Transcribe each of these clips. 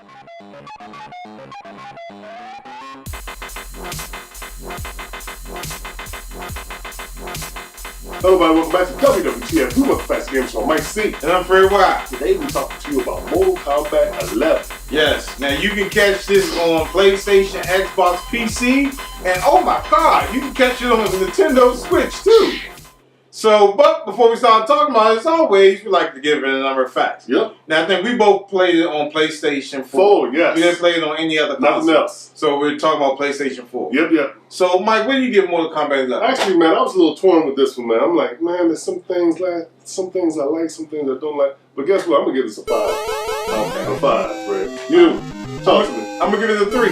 Hello everybody, welcome back to WWTF, Who Wants the Fast Game Show. I'm MikeC. And I'm Fred Wild. Today we're talking to you about Mortal Kombat 11. Yes, now you can catch this on PlayStation, Xbox, PC, and oh my god, you can catch it on the Nintendo Switch too. So, but before we start talking about it, as always, we like to give it a number of facts. Yep. Now, I think we both played it on PlayStation 4. Yes. We didn't play it on any other console. Nothing else. So we're talking about PlayStation 4. Yep. So, Mike, what do you give Mortal Kombat 11? Actually, man, I was a little torn with this one, man. I'm like, man, there's some things I like, some things I don't like. But guess what? I'm going to give this a 5. Okay. A 5, Fred. You, talk to me. I'm going to give it a 3, Mike.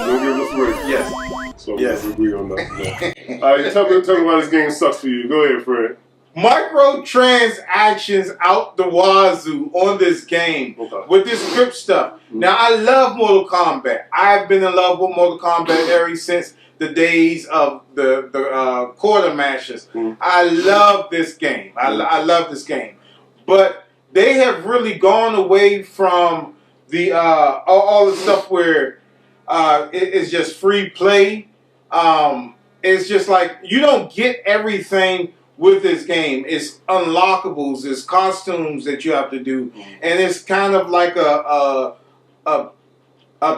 You're going to give it a 3? Yes. So yes. we agree on that. All right, tell me why this game sucks for you. Go ahead, Fred. Microtransactions out the wazoo on this game with this script stuff. Now, I love Mortal Kombat. I've been in love with Mortal Kombat ever since the days of the quarter matches. I love this game. I love this game. But they have really gone away from the all the stuff where it's just free play. It's just like you don't get everything with this game. It's unlockables, it's costumes that you have to do, and it's kind of like a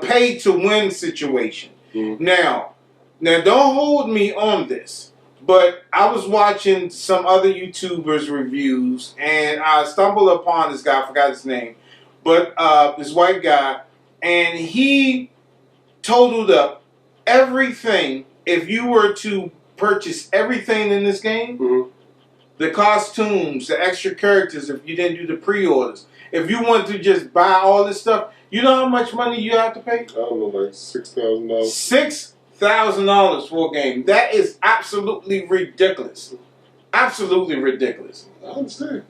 pay to win situation. Now don't hold me on this, but I was watching some other YouTubers reviews and I stumbled upon this guy, I forgot his name, but this white guy, and he totaled up everything. If you were to purchase everything in this game, the costumes, the extra characters, if you didn't do the pre-orders, if you want to just buy all this stuff, you know how much money you have to pay? I don't know, like $6,000. $6,000 for a game. That is absolutely ridiculous. Absolutely ridiculous. I understand.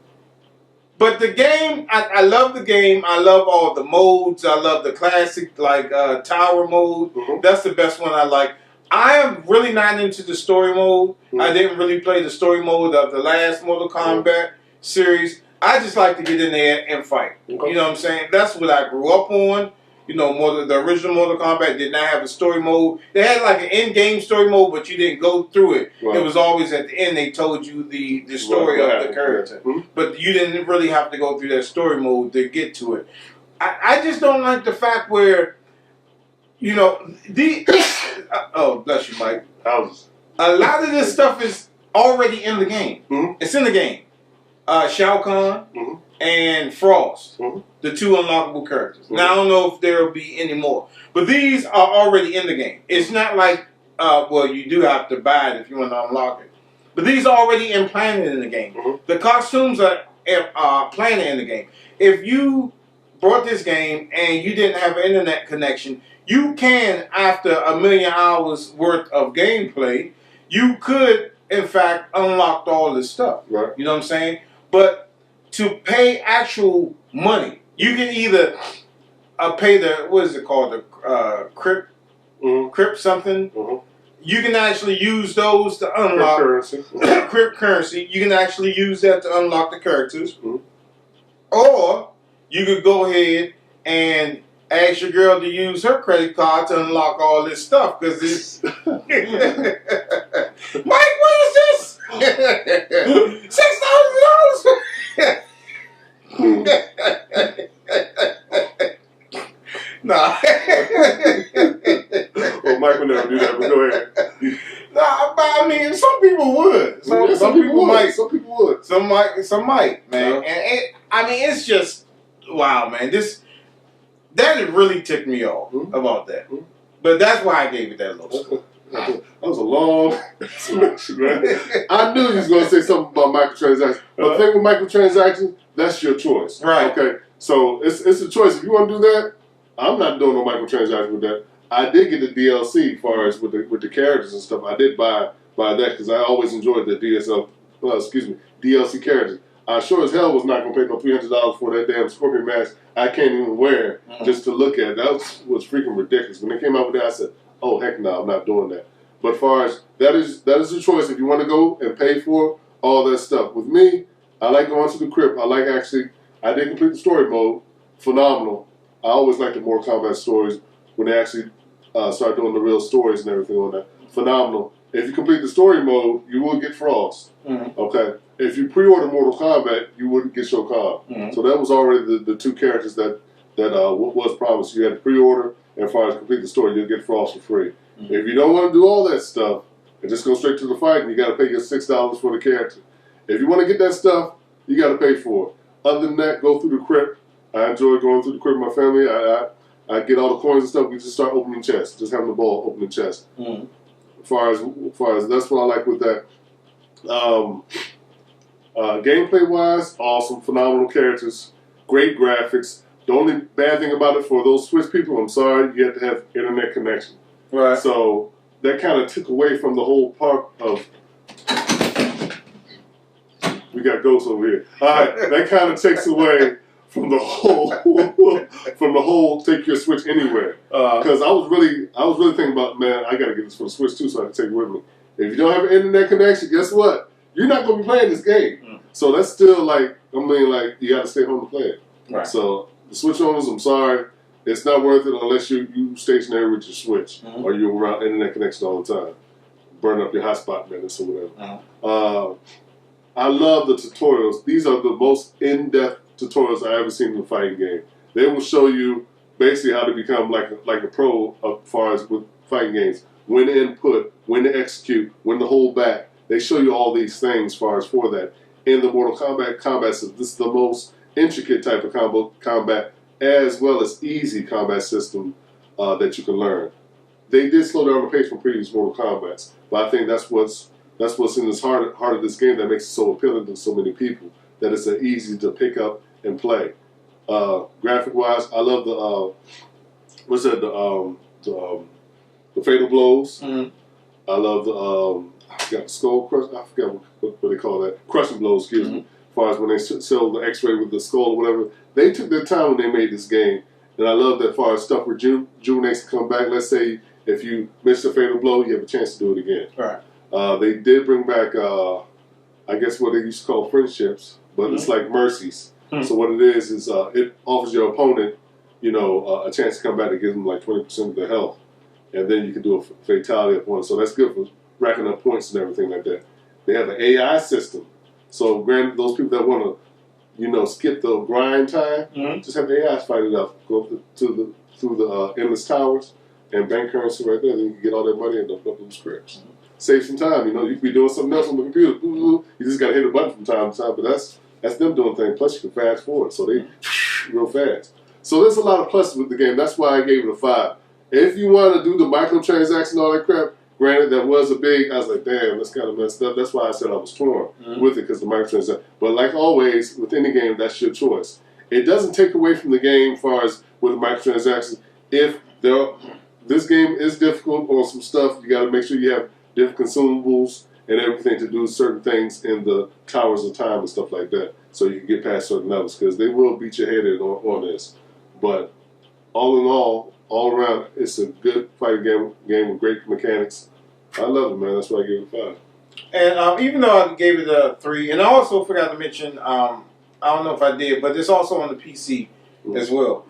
But the game, I love the game. I love all the modes. I love the classic, like tower mode. That's the best one I like. I am really not into the story mode. I didn't really play the story mode of the last Mortal Kombat series. I just like to get in there and fight. You know what I'm saying? That's what I grew up on. You know, the original Mortal Kombat did not have a story mode. They had like an in-game story mode, but you didn't go through it. It was always at the end they told you the story of the character. But you didn't really have to go through that story mode to get to it. I just don't like the fact where, you know, oh, bless you, Mike. A lot of this stuff is already in the game. It's in the game. Shao Kahn and Frost, the two unlockable characters. Now, I don't know if there will be any more, but these are already in the game. It's not like, well, you do have to buy it if you want to unlock it. But these are already implanted in the game. The costumes are planted in the game. If you bought this game and you didn't have an internet connection, you can, after 1,000,000 hours worth of gameplay, you could, in fact, unlock all this stuff. You know what I'm saying? But to pay actual money, you can either pay the, what is it called, the crypt something. You can actually use those to unlock crypt currency. You can actually use that to unlock the characters. Or you could go ahead and ask your girl to use her credit card to unlock all this stuff, because it's Mike, what is this? $6,000. Nah. Well, Mike would never do that, but go ahead. Nah, but I mean, some people would. Some people might. Some people would. Some might, man. And I mean, it's just wow, man. That really ticked me off about that. But that's why I gave it that low score. That was a long explanation, man. I knew you was going to say something about microtransactions. But the thing with microtransactions, that's your choice. Okay? So it's a choice. If you want to do that, I'm not doing no microtransactions with that. I did get the DLC as far as with the characters and stuff. I did buy that because I always enjoyed the DLC characters. I sure as hell was not going to pay no $300 for that damn Scorpion mask I can't even wear just to look at. That was freaking ridiculous. When they came out with that, I said, oh, heck no, I'm not doing that. But as far as that is the choice if you want to go and pay for all that stuff. With me, I like going to the crypt. I did complete the story mode. Phenomenal. I always like the Mortal Kombat stories when they actually start doing the real stories and everything on that. Phenomenal. If you complete the story mode, you will get Frost. Okay. If you pre-order Mortal Kombat, you wouldn't get Shao Kahn. So that was already the two characters that was promised. You had to pre-order, and as far as complete the story, you'll get Frost for free. If you don't want to do all that stuff and just go straight to the fight, and you got to pay your $6 for the character. If you want to get that stuff, you got to pay for it. Other than that, go through the crypt. I enjoy going through the crypt with my family. I get all the coins and stuff. We just start opening chests, just having the ball opening chests. As far as that's what I like with that. Gameplay wise, awesome, phenomenal characters, great graphics. The only bad thing about it for those Switch people, I'm sorry, you have to have internet connection. Right. So that kind of took away from the whole part of. We got ghosts over here. All right, that kind of takes away from the whole take your Switch anywhere. Because I was really thinking about, man, I got to get this for the Switch too, so I can take it with me. If you don't have an internet connection, guess what? You're not going to be playing this game. So that's still like, I mean, like, you got to stay home to play it. Right. So the Switch owners, I'm sorry, it's not worth it unless you stationary with your Switch or you're around internet connection all the time. Burn up your hotspot minutes or whatever. I love the tutorials. These are the most in-depth tutorials I've ever seen in a fighting game. They will show you basically how to become like a pro as far as with fighting games. When to input, when to execute, when to hold back. They show you all these things as far as for that. In the Mortal Kombat combat system, this is the most intricate type of combat as well as easy combat system that you can learn. They did slow down the pace from previous Mortal Kombats, but I think that's what's in this heart of this game that makes it so appealing to so many people, that it's easy to pick up and play. Graphic wise, I love the fatal blows. I love I forgot the skull crush. I forgot what they call that. Crushing blows, excuse me. As far as when they sell the X-ray with the skull or whatever, they took their time when they made this game, and I love that. As far as stuff where rejuvenates to come back. Let's say if you miss a fatal blow, you have a chance to do it again. Right. They did bring back, I guess what they used to call friendships, but it's like mercies. So what it is it offers your opponent, a chance to come back and give them like 20% of their health, and then you can do a fatality upon it. So that's good for racking up points and everything like that. They have an AI system. So granted, those people that want to, skip the grind time, just have the AI fight it up. Go through the endless towers and bank currency right there. Then you can get all that money and open up those scripts. Save some time. You could be doing something else on the computer. You just got to hit a button from time to time. But that's them doing things. Plus, you can fast forward. So they real fast. So there's a lot of pluses with the game. That's why I gave it a 5. If you want to do the microtransactions and all that crap, granted, that was I was like, damn, that's kind of messed up. That's why I said I was torn with it, because the microtransactions. But like always, with any game, that's your choice. It doesn't take away from the game as far as with the microtransactions. If this game is difficult on some stuff, you got to make sure you have different consumables and everything to do certain things in the towers of time and stuff like that, so you can get past certain levels, because they will beat your head in on this. But all in all around, it's a good fighting game with great mechanics. I love it, man. That's why I gave it a 5. And even though I gave it a 3, and I also forgot to mention, I don't know if I did, but it's also on the PC as well.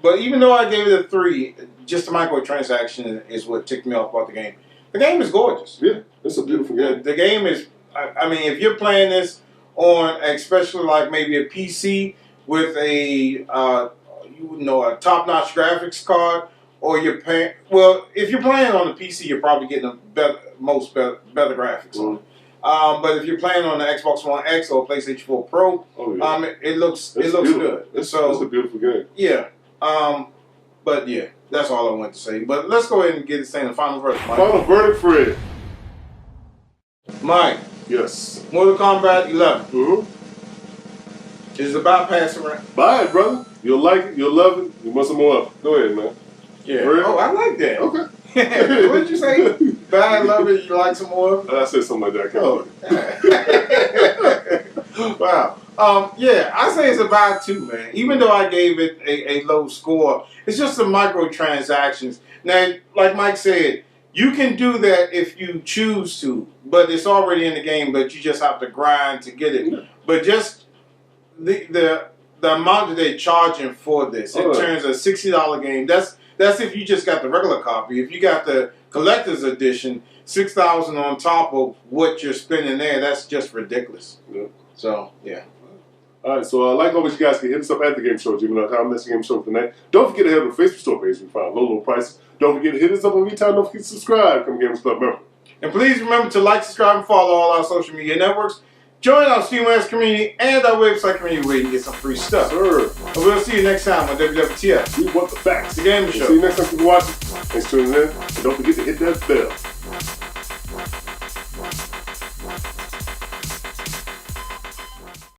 But even though I gave it a 3, just the microtransaction is what ticked me off about the game. The game is gorgeous. Yeah, it's a beautiful game. The game is, I mean, if you're playing this on, especially like maybe a PC with a, a top-notch graphics card, or you're paying, well, if you're playing on the PC, you're probably getting a better graphics on it. But if you're playing on the Xbox One X or PlayStation 4 Pro, it looks good. It's a beautiful game. Yeah. But yeah, that's all I wanted to say. But let's go ahead and get this thing the final verdict, Mike. Final verdict, Fred. Mike. Yes. Mortal Kombat 11. Is about passing around. Buy it, brother. You'll like it. You'll love it. You must have more up. Go ahead, man. Yeah. Oh, I like that. Okay. What did you say? Buy it, love it. You like some more? I said something like that. Wow. Yeah, I say it's a buy too, man. Even though I gave it a low score, it's just the microtransactions. Now, like Mike said, you can do that if you choose to, but it's already in the game, but you just have to grind to get it. But just the the amount that they're charging for this. It turns a $60 game. That's if you just got the regular copy. If you got the collector's edition, $6,000 on top of what you're spending there, that's just ridiculous. Yeah. So, yeah. All right, so like always, you guys can hit us up at the Game Show, gmail.com. That's the Game Show for tonight. Don't forget to head to the Facebook store page. We find low prices. Don't forget to hit us up on vTime. Don't forget to subscribe. Come Gamers Club member. And please remember to like, subscribe, and follow all our social media networks. Join our StreamYard community and our website community where you can get some free stuff. Sure. And we'll see you next time on WWTF. We want the facts. The Game Show. See you next time for watching. Thanks for tuning in. And don't forget to hit that bell.